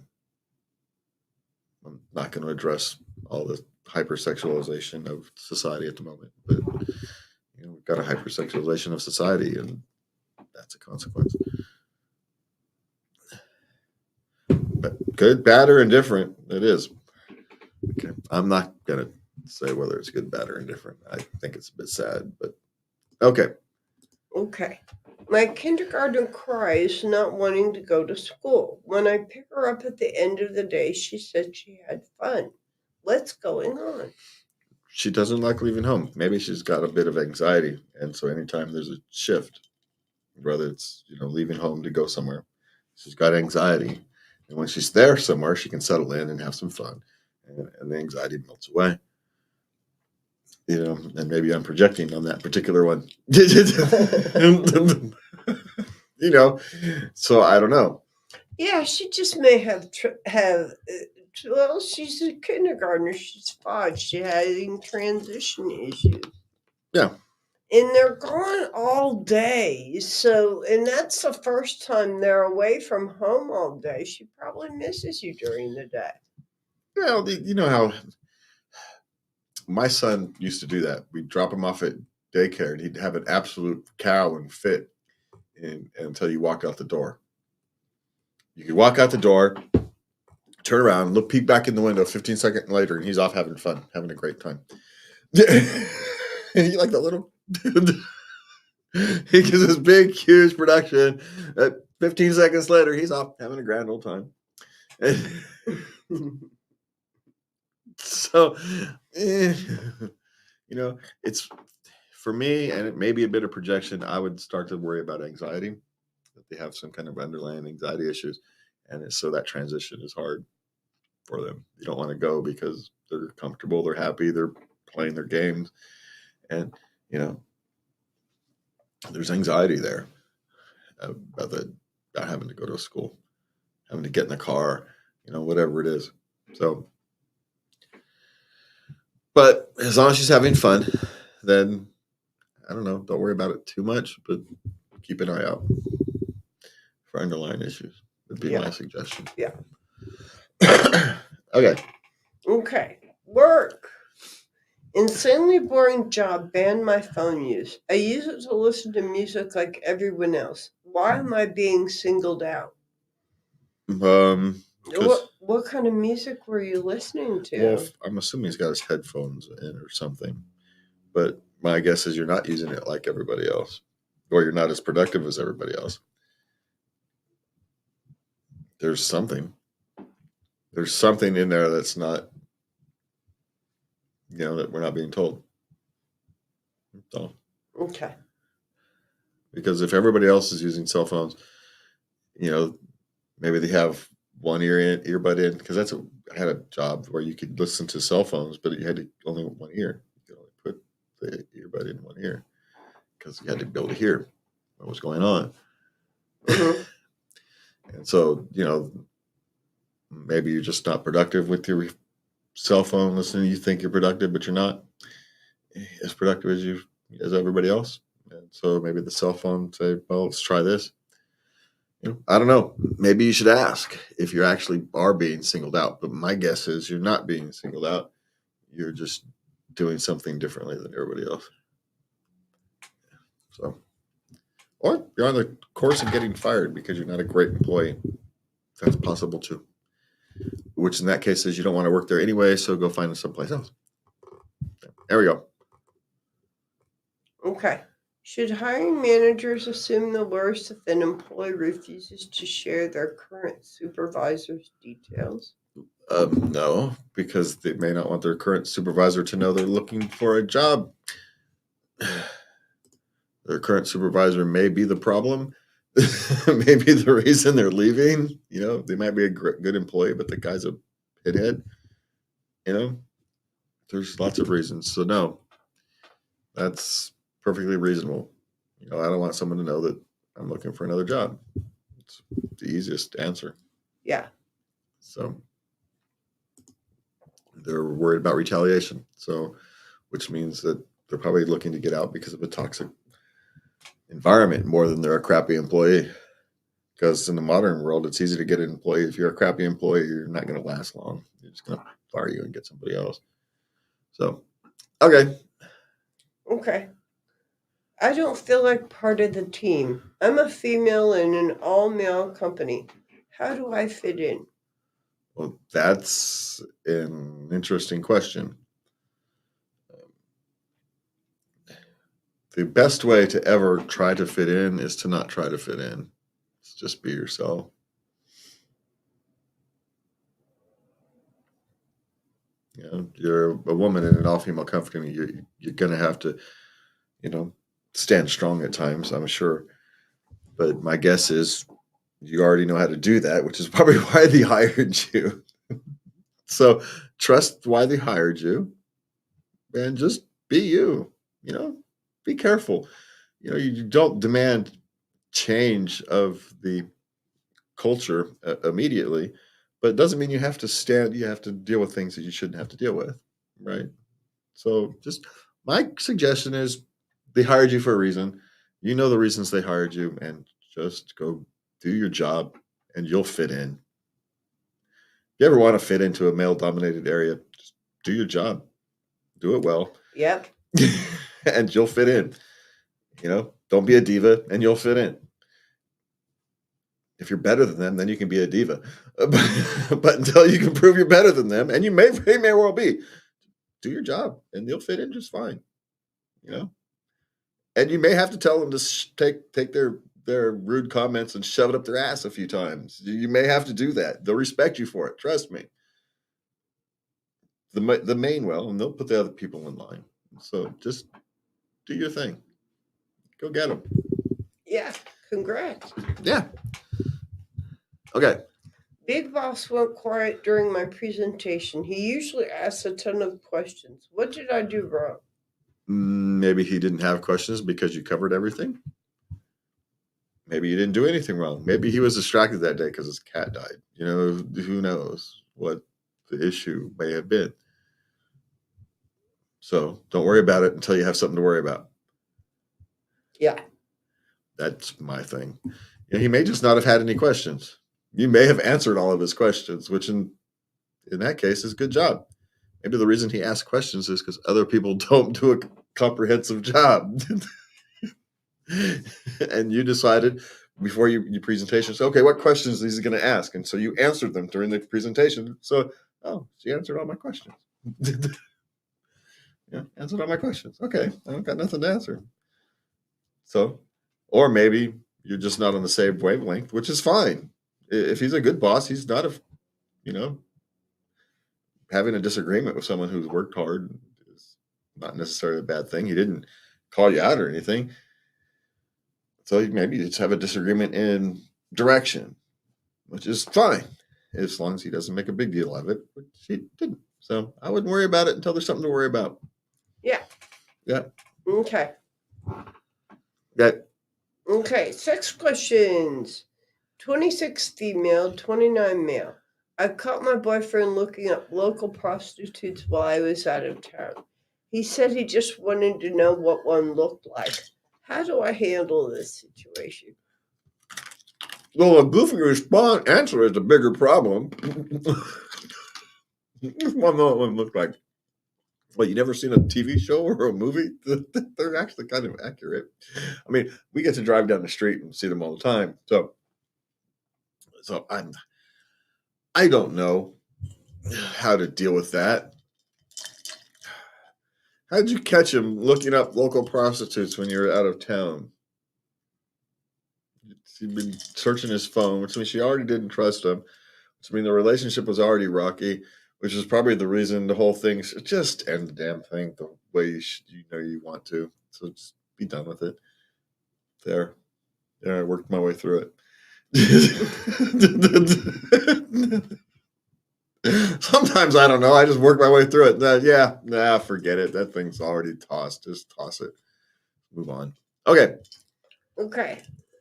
I'm not going to address all the hypersexualization of society at the moment, but we've got a hypersexualization of society, and that's a consequence. But good, bad, or indifferent, it is. Okay, I'm not going to say whether it's good, bad, or indifferent. I think it's a bit sad, but okay. Okay. My kindergarten cries not wanting to go to school. When I pick her up at the end of the day, she said she had fun. What's going on? She doesn't like leaving home. Maybe she's got a bit of anxiety, and so anytime there's a shift, whether it's leaving home to go somewhere, she's got anxiety, and when she's there somewhere, she can settle in and have some fun, and the anxiety melts away. And maybe I'm projecting on that particular one. So I don't know. Yeah, she just may have well, she's a kindergartner. She's 5. She's having transition issues. Yeah. And they're gone all day. So, and that's the first time they're away from home all day. She probably misses you during the day. Well, you know how my son used to do that. We'd drop him off at daycare, and he'd have an absolute cow and fit until you walked out the door. You could walk out the door, turn around, peek back in the window 15 seconds later, and he's off having fun, having a great time. You like that little dude? He gives this big, huge production. 15 seconds later, he's off having a grand old time. So, it's for me, and it may be a bit of projection. I would start to worry about anxiety, that they have some kind of underlying anxiety issues, and so that transition is hard for them. You don't want to go because they're comfortable, they're happy, they're playing their games, and there's anxiety there about having to go to school, having to get in the car, whatever it is. So, but as long as she's having fun, then I don't know, don't worry about it too much, but keep an eye out for underlying issues would be my suggestion. Yeah. Okay. Work. Insanely boring job. Banned my phone use. I use it to listen to music like everyone else. Why am I being singled out? What kind of music were you listening to? Well, I'm assuming he's got his headphones in or something. But my guess is you're not using it like everybody else, or you're not as productive as everybody else. There's something in there that's not, that we're not being told. So, okay. Because if everybody else is using cell phones, maybe they have one earbud in, because I had a job where you could listen to cell phones, but you had only one ear. You could only put the earbud in one ear because you had to be able to hear what was going on. Mm-hmm. And so, maybe you're just not productive with your cell phone listening. You think you're productive, but you're not as productive as everybody else. And so maybe the cell phone say, well, let's try this. I don't know. Maybe you should ask if you actually are being singled out. But my guess is you're not being singled out. You're just doing something differently than everybody else. So, or you're on the course of getting fired because you're not a great employee. That's possible too. Which in that case is you don't want to work there anyway, so go find someplace else. There we go. Okay. Should hiring managers assume the worst if an employee refuses to share their current supervisor's details? No, because they may not want their current supervisor to know they're looking for a job. Their current supervisor may be the problem. Maybe the reason they're leaving. They might be a good employee, but the guy's a pithead. There's lots of reasons. So no, that's perfectly reasonable. I don't want someone to know that I'm looking for another job. It's the easiest answer. Yeah. So they're worried about retaliation. So, which means that they're probably looking to get out because of a toxic environment more than they're a crappy employee. Because in the modern world, it's easy to get an employee. If you're a crappy employee, you're not going to last long. You're just going to fire you and get somebody else. So, okay. Okay. I don't feel like part of the team. I'm a female in an all-male company. How do I fit in? Well, that's an interesting question. The best way to ever try to fit in is to not try to fit in. It's just be yourself. You know, you're a woman in an all-female company. You're going to have to, stand strong at times, I'm sure. But my guess is you already know how to do that, which is probably why they hired you. So trust why they hired you and just be you, be careful. You don't demand change of the culture immediately, but it doesn't mean you have to deal with things that you shouldn't have to deal with, right? So just my suggestion is they hired you for a reason. You know the reasons they hired you, and just go do your job and you'll fit in. If you ever want to fit into a male-dominated area, just do your job. Do it well. Yep. And you'll fit in. Don't be a diva and you'll fit in. If you're better than them, then you can be a diva. But until you can prove you're better than them, and you may well be, do your job and you'll fit in just fine. And you may have to tell them to take their rude comments and shove it up their ass a few times. You may have to do that. They'll respect you for it. Trust me. The main will, and they'll put the other people in line. So just do your thing. Go get them. Yeah. Congrats. Yeah. Okay. Big Boss went quiet during my presentation. He usually asks a ton of questions. What did I do wrong? Maybe he didn't have questions because you covered everything. Maybe you didn't do anything wrong. Maybe he was distracted that day because his cat died. Who knows what the issue may have been. So don't worry about it until you have something to worry about. Yeah. That's my thing. He may just not have had any questions. You may have answered all of his questions, which in that case is good job. Maybe the reason he asks questions is because other people don't do a comprehensive job. And you decided before your presentation, so, okay, what questions is he going to ask? And so you answered them during the presentation. So, she answered all my questions. Yeah, answered all my questions. Okay, I don't got nothing to answer. So, or maybe you're just not on the same wavelength, which is fine. If he's a good boss, he's not having a disagreement with someone who's worked hard is not necessarily a bad thing. He didn't call you out or anything. So maybe you just have a disagreement in direction, which is fine, as long as he doesn't make a big deal of it, which he didn't. So I wouldn't worry about it until there's something to worry about. Yeah. Yeah. Okay. That. Okay. 6 questions. 26 female, 29 male. I caught my boyfriend looking up local prostitutes while I was out of town. He said he just wanted to know what one looked like. How do I handle this situation? Well, a goofy answer is the bigger problem. Just want to know what one looked like. Well, you never seen a TV show or a movie? They're actually kind of accurate. I mean, we get to drive down the street and see them all the time. So I don't know how to deal with that. How did you catch him looking up local prostitutes when you were out of town? She'd been searching his phone, which means she already didn't trust him. Which means the relationship was already rocky, which is probably the reason the whole thing just end the damn thing the way you want to. So just be done with it. There, I worked my way through it. Sometimes I don't know. I just work my way through it. Forget it. That thing's already tossed. Just toss it. Move on. Okay.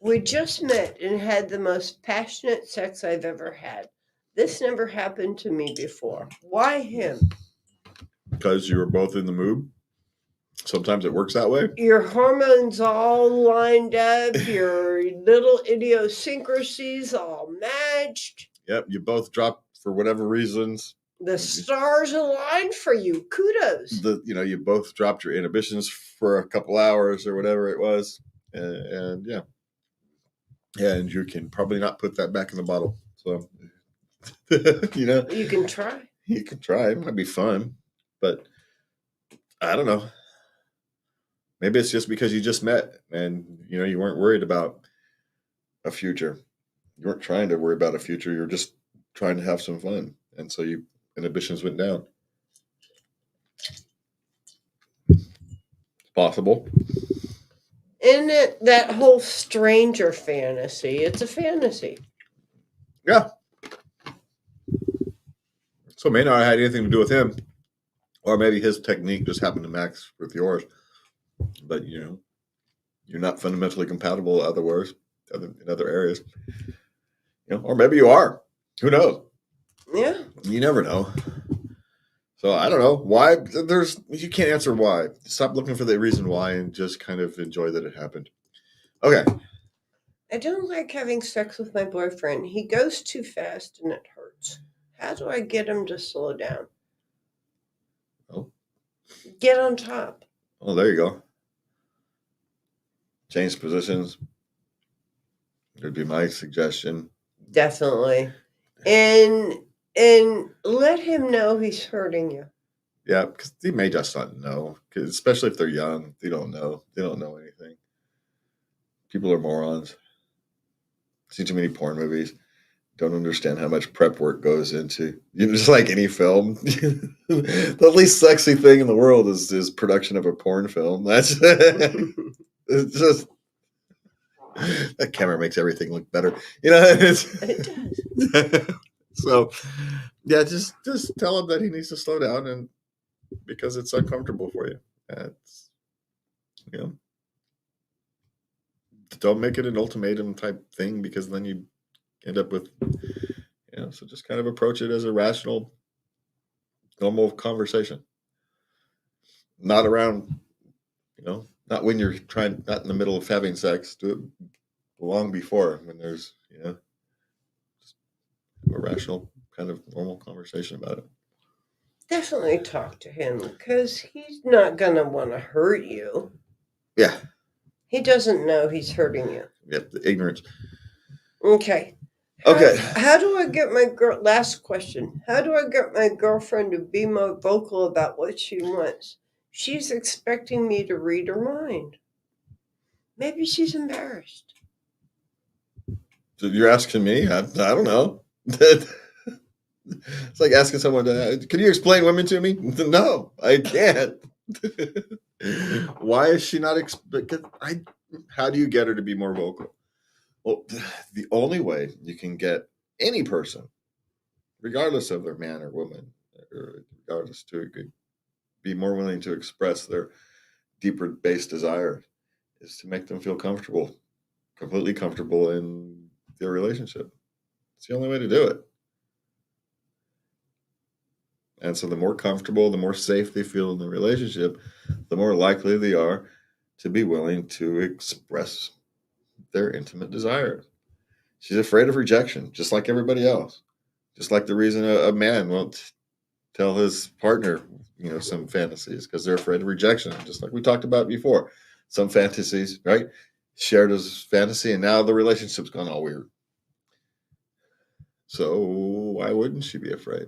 We just met and had the most passionate sex I've ever had. This never happened to me before. Why him? because you were both in the mood. Sometimes it works that way. Your hormones all lined up, your little idiosyncrasies all matched. Yep, you both dropped for whatever reasons. The stars aligned for you. Kudos. You both dropped your inhibitions for a couple hours or whatever it was, and yeah, and you can probably not put that back in the bottle. So, you can try. You can try. It might be fun, but I don't know. Maybe it's just because you just met and you weren't worried about a future. You weren't trying to worry about a future. You're just trying to have some fun, and so inhibitions went down. It's possible. Isn't it that whole stranger fantasy? It's a fantasy. Yeah. So it may not have had anything to do with him, or maybe his technique just happened to max with yours. But you're not fundamentally compatible in other areas. Or maybe you are. Who knows? Yeah. You never know. So I don't know why. You can't answer why. Stop looking for the reason why and just kind of enjoy that it happened. Okay. I don't like having sex with my boyfriend. He goes too fast and it hurts. How do I get him to slow down? Oh. Get on top. Oh, there you go. Change positions. Would be my suggestion. Definitely. And let him know he's hurting you. Yeah, because he may just not know. Because especially if they're young, they don't know. They don't know anything. People are morons. See too many porn movies. Don't understand how much prep work goes into. Just like any film. The least sexy thing in the world is production of a porn film. That's it's just that camera makes everything look better. It does. So yeah, just tell him that he needs to slow down, and because it's uncomfortable for you. It's don't make it an ultimatum type thing, because then you end up with so just kind of approach it as a rational, normal conversation. Not around, not when you're not in the middle of having sex. Do it long before, when there's, just a rational kind of normal conversation about it. Definitely talk to him, because he's not going to want to hurt you. Yeah. He doesn't know he's hurting you. Yeah, the ignorance. Okay. How do I get last question. How do I get my girlfriend to be more vocal about what she wants? She's expecting me to read her mind. Maybe she's embarrassed. So you're asking me? I don't know. It's like asking someone, can you explain women to me? No, I can't. Why is she not? How do you get her to be more vocal? Well, the only way you can get any person, regardless of their man or woman, or regardless, to be more willing to express their deeper based desire, is to make them feel comfortable, completely comfortable in their relationship. It's the only way to do it. And so the more comfortable, the more safe they feel in the relationship, the more likely they are to be willing to express their intimate desires. She's afraid of rejection, just like everybody else. Just like the reason a man won't tell his partner, some fantasies, because they're afraid of rejection, just like we talked about before. Some fantasies, right? Shared as fantasy, and now the relationship's gone all weird. So why wouldn't she be afraid?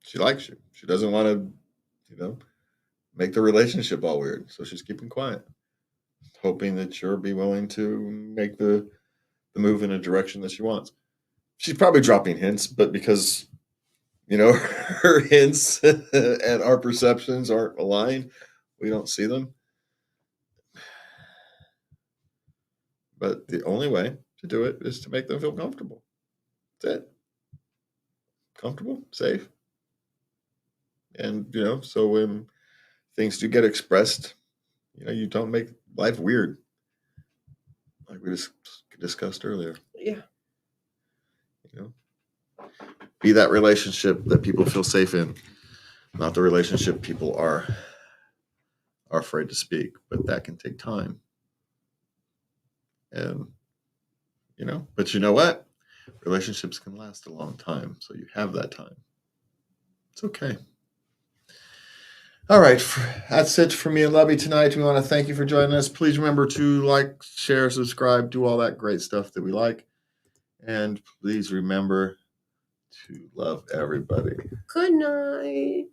She likes you. She doesn't want to, make the relationship all weird. So she's keeping quiet, hoping that you'll be willing to make the move in a direction that she wants. She's probably dropping hints, but because, her hints and our perceptions aren't aligned, we don't see them. But the only way to do it is to make them feel comfortable. That's it. Comfortable, safe. And, so when things do get expressed, you don't make life weird, like we just discussed earlier. Yeah. Be that relationship that people feel safe in. Not the relationship people are afraid to speak, but that can take time. And, but you know what? Relationships can last a long time. So you have that time. It's okay. All right. That's it for me and Lovey tonight. We want to thank you for joining us. Please remember to like, share, subscribe, do all that great stuff that we like. And please remember to love everybody. Good night.